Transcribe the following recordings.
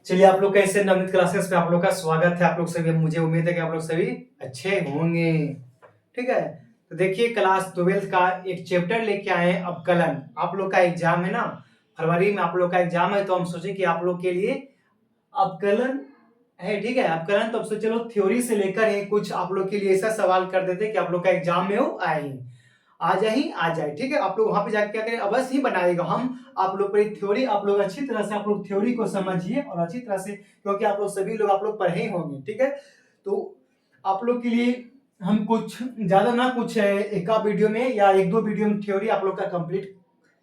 चलिए आप लोग कैसे नवनीत क्लासेस में आप लोग का स्वागत है। आप लोग सभी, मुझे उम्मीद है कि आप लोग सभी अच्छे होंगे। ठीक है, तो देखिए क्लास 12th का एक चैप्टर लेके आए हैं अवकलन। आप लोग का एग्जाम है ना, फरवरी में आप लोग का एग्जाम है, तो हम सोचे कि आप लोग के लिए अवकलन है। ठीक है, अवकलन तो अब से चलो थ्योरी से लेकर है कुछ आप लोग के लिए ऐसा सवाल कर देते कि आप लोग का एग्जाम में वो आए आ जाए। ठीक है, आप लोग वहां पे जाके क्या करें, अवश्य ही बनाएगा। हम आप लोग पर थ्योरी आप लोग अच्छी तरह से आप लोग थ्योरी को समझिए और अच्छी तरह से, क्योंकि आप लोग सभी लोग आप लोग पढ़े ही होंगे। ठीक है, तो आप लोग के लिए हम कुछ ज्यादा ना, कुछ एक वीडियो में या एक दो वीडियो में थ्योरी आप लोग का कंप्लीट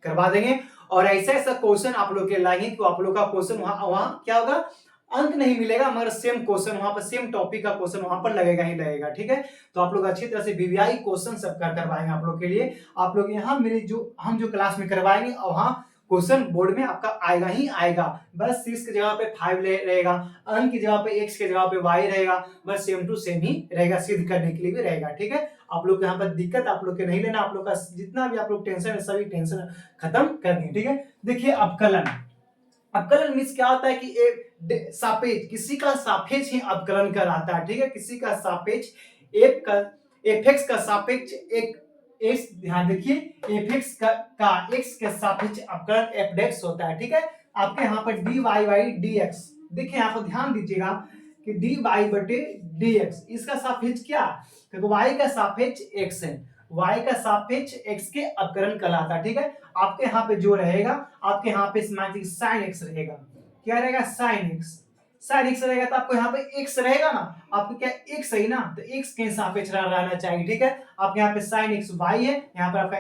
करवा देंगे और ऐसा ऐसा क्वेश्चन आप लोग के लाएंगे तो आप लोग का क्वेश्चन वहां क्या होगा, अंक नहीं मिलेगा मगर सेम क्वेश्चन वहां पर, सेम टॉपिक का क्वेश्चन वहां पर लगेगा ही लगेगा। ठीक है, तो आप लोग अच्छी तरह से वीवीआई क्वेश्चन सब करवाएंगे आप लोग के लिए। आप लोग यहाँ मेरे जो हम जो क्लास में करवाएंगे और वहां क्वेश्चन बोर्ड में आपका आएगा ही आएगा। बस 6 की जगह पे 5 रहेगा, अंक की जगह पे x की जगह पे y रहेगा, बस सेम टू सेम ही रहेगा, सिद्ध करने के लिए भी रहेगा। ठीक है, आप लोग यहाँ पर दिक्कत आप लोग के नहीं लेना, आप लोग का जितना भी आप लोग टेंशन है सभी टेंशन खत्म कर दें। ठीक है, देखिए अवकलन, अवकलन मींस क्या होता है कि एक सापेक्ष, किसी का सापेक्ष ही अवकलन कहलाता है। ठीक है, किसी का सापेक्ष एक का fx का सापेक्ष एक x, ध्यान देखिए fx का x के सापेक्ष अवकलन f' होता है। ठीक है, आपके यहाँ पर dy बाई dx, देखिए यहाँ पर ध्यान दीजिएगा कि dy बटे dx, इसका सापेक्ष क्या, क्योंकि y का सापेक्ष x है, y का सापेक्ष x के अवकलन कहलाता है। ठीक है, आपके यहाँ पे जो रहेगा, आपके यहाँ पे sin x रहेगा, क्या रहेगा sin x रहेगा, तो आपको यहाँ पे x रहेगा ना, आपको क्या x है ना, तो x के सापेक्ष रहना चाहिए। ठीक है, आपके यहाँ पे sin x y है, यहाँ पर आपका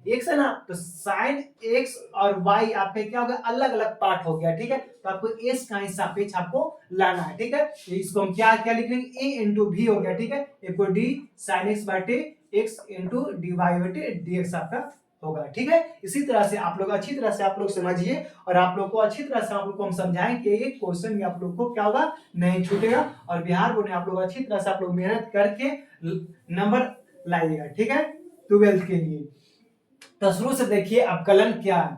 x है ना, तो sin x और y आपके क्या हो गया, अलग अलग पार्ट हो गया। ठीक है, तो आपको s का ही सापेक्ष आपको लाना है। ठीक है, तो इसको हम क्या क्या लिख लेंगे, a इंटू भी हो गया। ठीक है, एक d sin x बटे x इंटू dy बटे dx आपका होगा। ठीक है, इसी तरह से आप लोग अच्छी तरह से आप लोग समझिए और आप लोग को अच्छी तरह से आप लोग को हम समझाएं कि ये क्वेश्चन आप लोग को क्या होगा, नहीं छूटेगा और बिहार बोर्ड में आप लोग अच्छी तरह से आप लोग मेहनत करके नंबर लाइएगा। ठीक है, 12th के लिए। तो शुरू से देखिए अवकलन क्या है।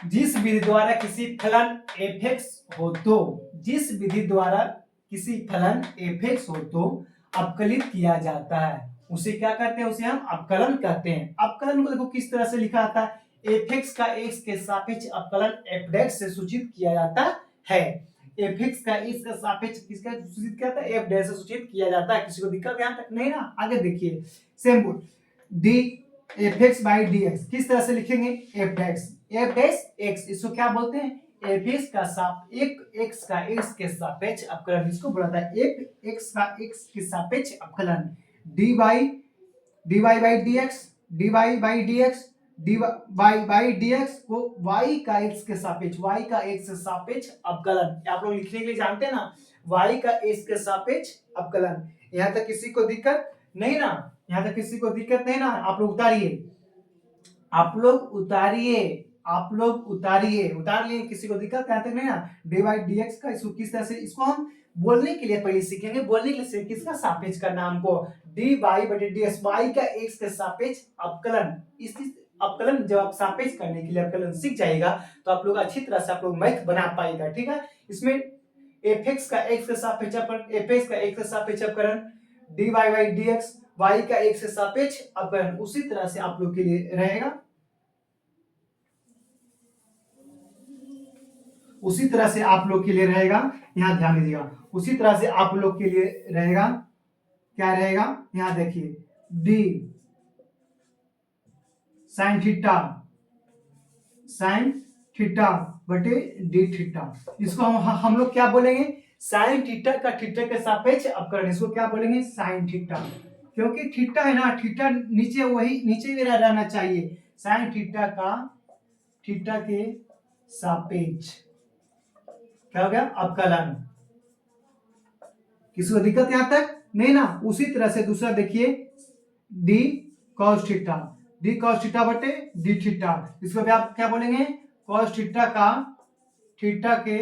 जिस विधि द्वारा किसी फलन f(x) हो तो, जिस विधि द्वारा किसी फलन f(x) हो तो अवकलित किया जाता है, उसे क्या कहते हैं, उसे हम अवकलन कहते हैं। अवकलन को देखो किस तरह से लिखा आता है, f(x) का x के सापेक्ष अवकलन f' से सूचित किया जाता है। f(x) का x का सापेक्ष किसका सूचित किया जाता है, f' से सूचित किया जाता है। किसी को दिक्कत यहां तक नहीं ना, आगे देखिए सेम बोल d fx बाई dx किस तरह से लिखेंगे, f' इसको क्या बोलते हैं, fx का x का x के सापेक्ष अवकलन, इसको बोला था fx का x के सापेक्ष अवकलन, dy by dx dy by dx को y का x के सापेक्ष, y का x के सापेक्ष अवकलन, आप लोग लिखने के लिए जानते हैं ना, y का x के सापेक्ष अवकलन। यहाँ तक किसी को दिक्कत नहीं ना, यहाँ तक किसी को दिक्कत नहीं ना, आप लोग उतारिए, उतार लिए, किसी को दिक्कत यहाँ तक नहीं ना। dy dx का इसको किस तरह से, इसको हम बोलने के लिए पहले सीखेंगे, बोलने के लिए किसका सापेक्ष करना हमको, dy बटे dx, y का x के सापेक्ष अवकलन। इस अवकलन जब आप सापेक्ष करने के लिए अवकलन सीख जाएगा तो आप लोग अच्छी तरह से आप लोग मैथ बना पाएगा। ठीक है, इसमें fx का x के सापेक्ष अवकलन, dy बाई dx, y का x से सापेक्ष अवकलन, उसी तरह से आप लोग के लिए रहेगा, उसी तरह से आप लोग के लिए रहेगा, यहां ध्यान दीजिएगा, उसी तरह से आप लोग के लिए रहेगा, क्या रहेगा, यहां देखिए d sin थीटा बटे d थीटा, इसको हम लोग क्या बोलेंगे, sin थीटा का थीटा के सापेक्ष अवकलन, इसको क्या बोलेंगे, sin थीटा, क्योंकि थीटा है ना, थीटा नीचे वही नीचे भी रहना चाहिए, sin थीटा का थीटा के सापेक्ष क्या हो गया, अवकलन। किसी को दिक्कत यहां तक नहीं ना, उसी तरह से दूसरा देखिए d cos थीटा बटे d थीटा, इसको भी आप क्या बोलेंगे, cos थीटा का थीटा के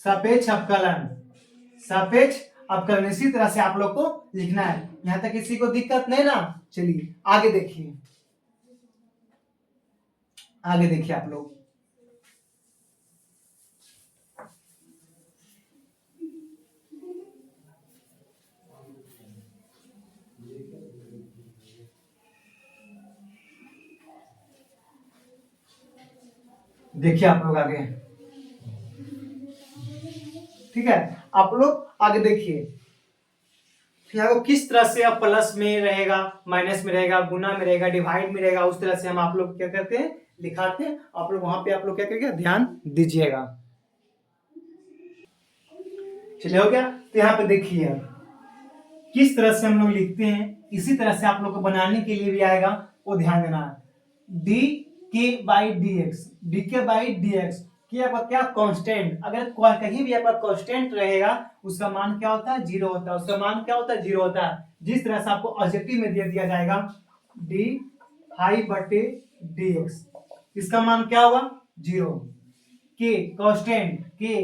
सापेक्ष अवकलन, इसी तरह से आप लोग को लिखना है। यहां तक किसी को दिक्कत नहीं ना, चलिए आगे देखिए आप लोग, देखिए आप लोग आगे, ठीक है, आप लोग आगे देखिए यहाँ को किस तरह से अब प्लस में रहेगा, माइनस में रहेगा, गुना में रहेगा, डिवाइड में रहेगा, उस तरह से हम आप लोग क्या करते हैं, लिखाते हैं। आप लोग वहां पे आप लोग क्या करिएगा, ध्यान दीजिएगा। चलिए हो गया। तो यहाँ पे देखिए अब किस तरह से हम लोग लिखते हैं, इसी तरह से आप लोग को बनाने के लिए भी आएगा, वो ध्यान देना है। डी के बाई डी एक्स, डी के बाई डी एक्स कि आपका क्या कांस्टेंट, अगर कहीं भी आपका कांस्टेंट रहेगा उसका मान क्या होता है, जीरो होता है, उसका मान क्या होता है, जीरो होता है। जिस तरह से आपको ऑब्जेक्टिव में दे दिया जाएगा डी हाई बटे डी एक्स, इसका मान क्या होगा, जीरो। के कांस्टेंट के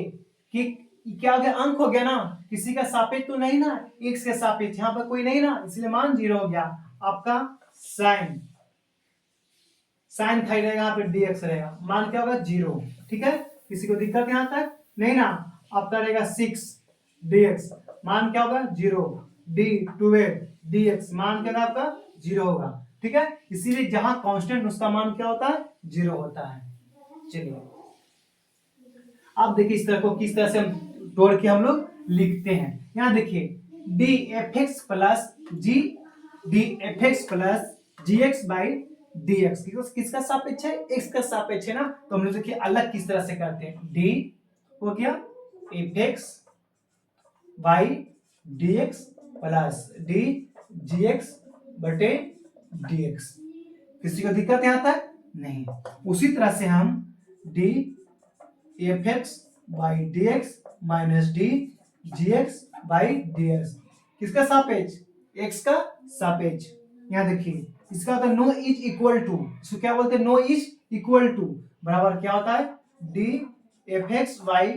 क्या हो गया, अंक हो गया ना, किसी का सापेक्ष तो नहीं ना, एक्स के सापेक्ष यहाँ पर कोई नहीं ना, इसलिए मान जीरो हो गया। आपका साइन साइन खाई रहेगा, यहाँ पे dx रहेगा, मान क्या होगा, जीरो। ठीक है, किसी को दिक्कत यहाँ तक नहीं ना। आपका रहेगा 6 dx, मान क्या होगा, जीरो। d 12 dx, मान क्या होगा आपका, जीरो होगा। ठीक है, इसीलिए जहां कांस्टेंट उसका मान क्या होता है, जीरो होता है। चलिए अब देखिए इस तरह को किस तरह से हम तोड़ के हम लोग लिखते हैं। यहाँ देखिए D F X plus G, D F X plus G X by D X, किसका सापेक्ष है, एक्स का सापेक्ष है ना। तो हम लोग देखिए अलग किस तरह से करते हैं, डी हो गया F X by D X plus D G x बटे डी एक्स। किसी को दिक्कत यहां तक नहीं। उसी तरह से हम D F X by D X minus D G X by D X, किसका सापेक्ष, एक्स का सापेक्ष। यहाँ देखिए इसका होता है नो इज इक्वल टू, इसको क्या बोलते हैं, नो इज इक्वल टू बराबर क्या होता है, D F X by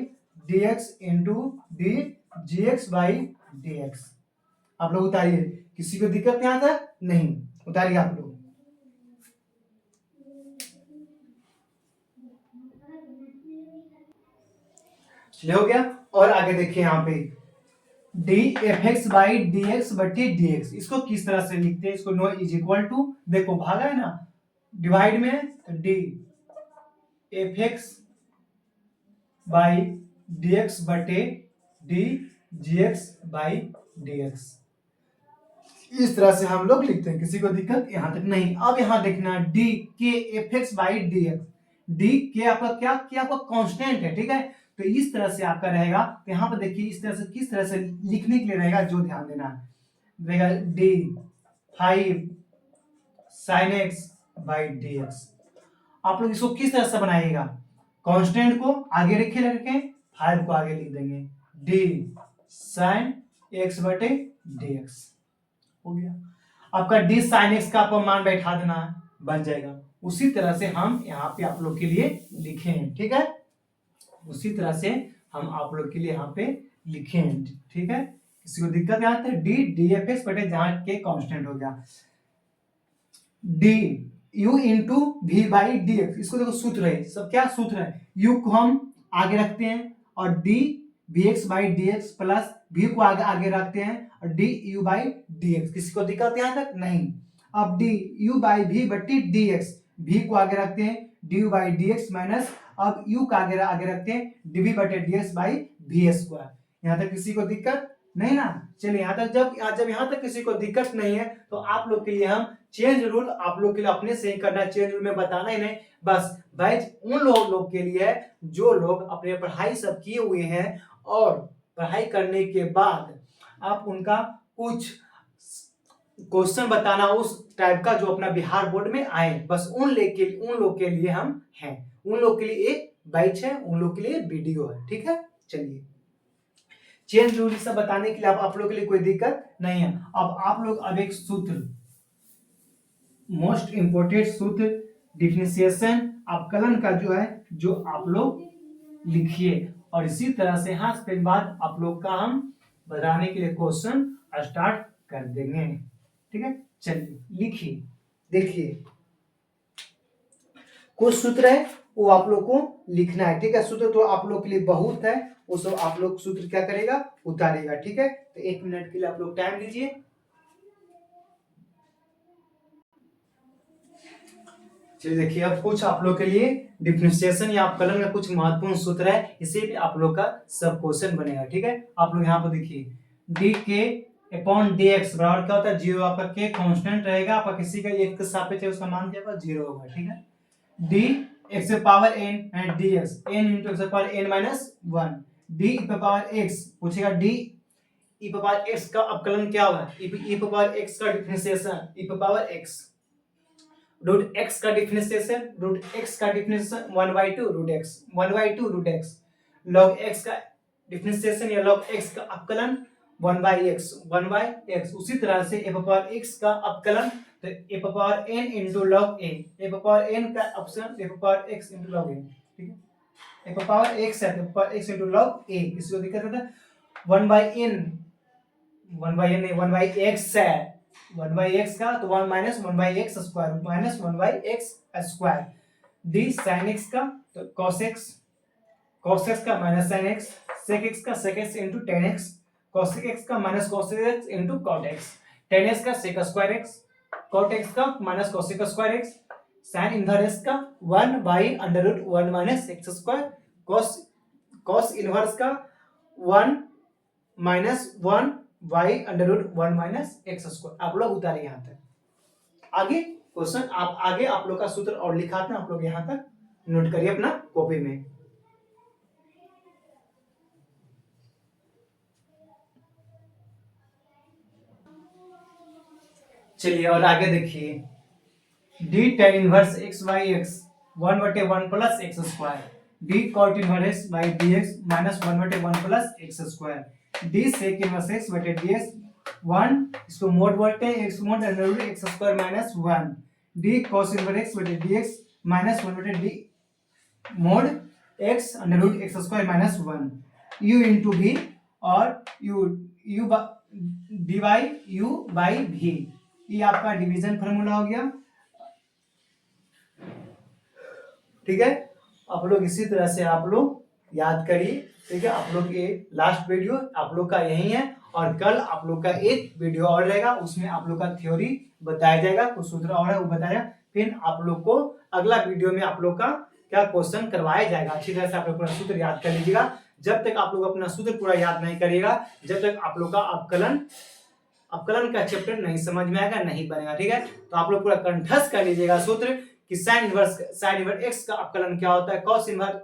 D x into D G X by D x. आप लोग उतारिए, किसी को दिक्कत यहाँ तक नहीं, उतारिए आप लोग। चलिए हो गया। और आगे देखिए यहाँ पे D F X by D x बटी डी एक्स, इसको किस तरह से लिखते हैं, इसको नो इज इक्वल टू, देखो भागा है ना, डिवाइड में तो D F X by D X बटे D G X by D X, इस तरह से हम लोग लिखते हैं। किसी को दिक्कत यहां तक नहीं। अब यहां देखना डी के F X by D x, D के आपका क्या आपका कांस्टेंट है, ठीक है। तो इस तरह से आपका रहेगा। तो यहाँ पर देखिए इस तरह से किस तरह से लिखने के लिए रहेगा, जो ध्यान देना है, रहेगा D 5 sine x by D x. आप लोग इसको किस तरह से बनाइएगा, कांस्टेंट को आगे रखें, 5 को आगे लिख देंगे, डी साइन एक्स बटे डी एक्स हो गया। आपका डी साइन एक्स का आपको मान बैठा देना है, बन जाएगा। उसी तरह से हम यहाँ पे आप लोग के लिए लिखे हैं, ठीक है, उसी तरह से हम आप लोग के लिए यहाँ पे लिखे हैं, ठीक है। किसी को दिक्कत यहाँ पे डी डी एफ एक्स बटे जहां के कांस्टेंट हो गया, D U into V by D X, इसको देखो सूत्र है, सब क्या सूत्र है, यू को हम आगे रखते हैं और D V X by D X plus V को आगे रखते हैं और D U by D X. किसी को दिक्कत यहाँ तक नहीं। अब डी यू बाई वी बट्टी डी एक्स, वी को आगे रखते हैं D U by D X minus अब यू का आगे रखते हैं डीवी बटे D X by V square. यहाँ तक किसी को दिक्कत नहीं ना। चलिए यहाँ तक जब यहाँ तक किसी को दिक्कत नहीं है तो आप लोग के लिए हम चेंज रूल आप लोग के लिए अपने से ही करना, चेंज रूल में बताना ही नहीं, बस बैच उन लोग के लिए है जो लोग अपने पढ़ाई सब किए हुए हैं और पढ़ाई करने के बाद आप उनका कुछ क्वेश्चन बताना उस टाइप का जो अपना बिहार बोर्ड में आए, बस उन लोग के लिए हम हैं, उन लोग के लिए एक बैच है, उन लोग के लिए वीडियो है, ठीक है। चलिए चेंज रूल सब बताने के लिए आप लोग के लिए कोई दिक्कत नहीं है। अब आप लोग अब एक सूत्र, मोस्ट इंपोर्टेंट सूत्र डिफरेंशिएशन अवकलन का जो है, जो आप लोग लिखिए और इसी तरह से हाँ फिर बाद आप लोग का हम बताने के लिए क्वेश्चन स्टार्ट कर देंगे, ठीक है। चलिए लिखिए, देखिए कुछ सूत्र है वो आप लोग को लिखना है, ठीक है। सूत्र तो आप लोग के लिए बहुत है, वो सब आप लोग सूत्र क्या करेगा, उतारेगा, ठीक है। तो 1 मिनट के लिए आप लोग टाइम दीजिए। चलिए देखिए, अब कुछ आप लोग के लिए डिफरेंशिएशन या अपकलन का कुछ महत्वपूर्ण सूत्र है, इसे भी आप लोग का सब क्वेश्चन बनेगा। ठीक है, आप लोग यहाँ पर देखिए, डी के अपॉन डी एक्स बराबर क्या होता है, जीरो। आपका के कांस्टेंट रहेगा, आपका किसी का एक के सापेक्ष है, उसका मान क्या होगा, जीरो होगा। ठीक है, D X power N and D X N into X power N minus one, D power X पूछेगा, डी ई पावर एक्स का अपकलन क्या होगा, ई पावर एक्स का differentiation, E power X root X का डिफरेंशिएशन, रूट एक्स का differentiation 1/2 root X, 1/2 root X, log x का differentiation या log x का अपकलन 1/x, 1/x। उसी तरह से f पावर x का अपकलन तो f power n into log a, f power n का अपकलन f power x into log a। ठीक है, f पावर x है, f power x into log a, इसको दिक्कत होता है 1/n, 1/n नहीं 1/x है, 1/x का तो 1 minus 1/x square, minus 1/x square, d sin x का तो cos x, cos x का minus sin x, sec x का sec x into tan x, cos x का minus cos x into cot x, tan x का sec square x, cot x का minus cos square x, sin inverse का 1 by under root 1 minus x square, cos inverse का 1 minus 1 y under root 1 minus X square. आप लोग उतारे यहां तक, आगे क्वेश्चन आप आगे आप लोग का सूत्र और लिखा था, आप लोग यहां तक नोट करिए अपना कॉपी में। चलिए और आगे देखिए, डी tan इनवर्स x by x 1/1 plus X square, D cot इनवर्स x by dx minus 1/1 plus X square, D sec इनवर्स x बटे dx 1, इसको मोड बोलते हैं, x mod under root X square minus 1, D cos इनवर्स x बटे dx minus 1 बटे d mod x under root X square minus 1, u into v और u dy u by v, ये आपका डिवीजन फार्मूला हो गया। ठीक है, आप लोग इसी तरह से आप लोग याद करिए। ठीक है, आप लोग ये लास्ट वीडियो आप लोग का यही है, और कल आप लोग का एक वीडियो और रहेगा, उसमें आप लोग का थ्योरी बताया जाएगा, कुछ सूत्र और है वो बताया, फिर आप लोग को अगला वीडियो में आप लोग का क्या क्वेश्चन करवाया जाएगा। अच्छी तरह से आप लोग पूरा सूत्र याद कर लीजिएगा। जब तक आप लोग अपना सूत्र पूरा याद नहीं करिएगा, जब तक आप लोग का अपकलन का चैप्टर नहीं समझ में आएगा, नहीं बनेगा। ठीक है, तो आप लोग पूरा कंठस्थ कर लीजिएगा सूत्र कि sin इनवर्स x का अपकलन क्या होता है, cos इनवर्स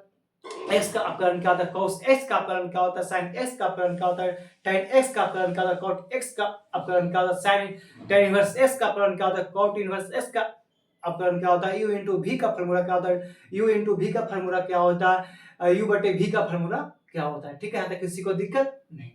x का अपकलन क्या होता है, cos x का अपकलन क्या होता है, sin x का अपकलन क्या होता है, tan x का अपकलन क्या होता है, cot x का अपकलन क्या होता है, sin tan इनवर्स x का अपकलन क्या होता है, cot इनवर्स x का अपकलन क्या होता है, u into v का फार्मूला क्या होता है, u into v का फार्मूला क्या होता है, u बटे v का फार्मूला क्या होता है। ठीक है, यहाँ तक किसी को दिक्कत नहीं।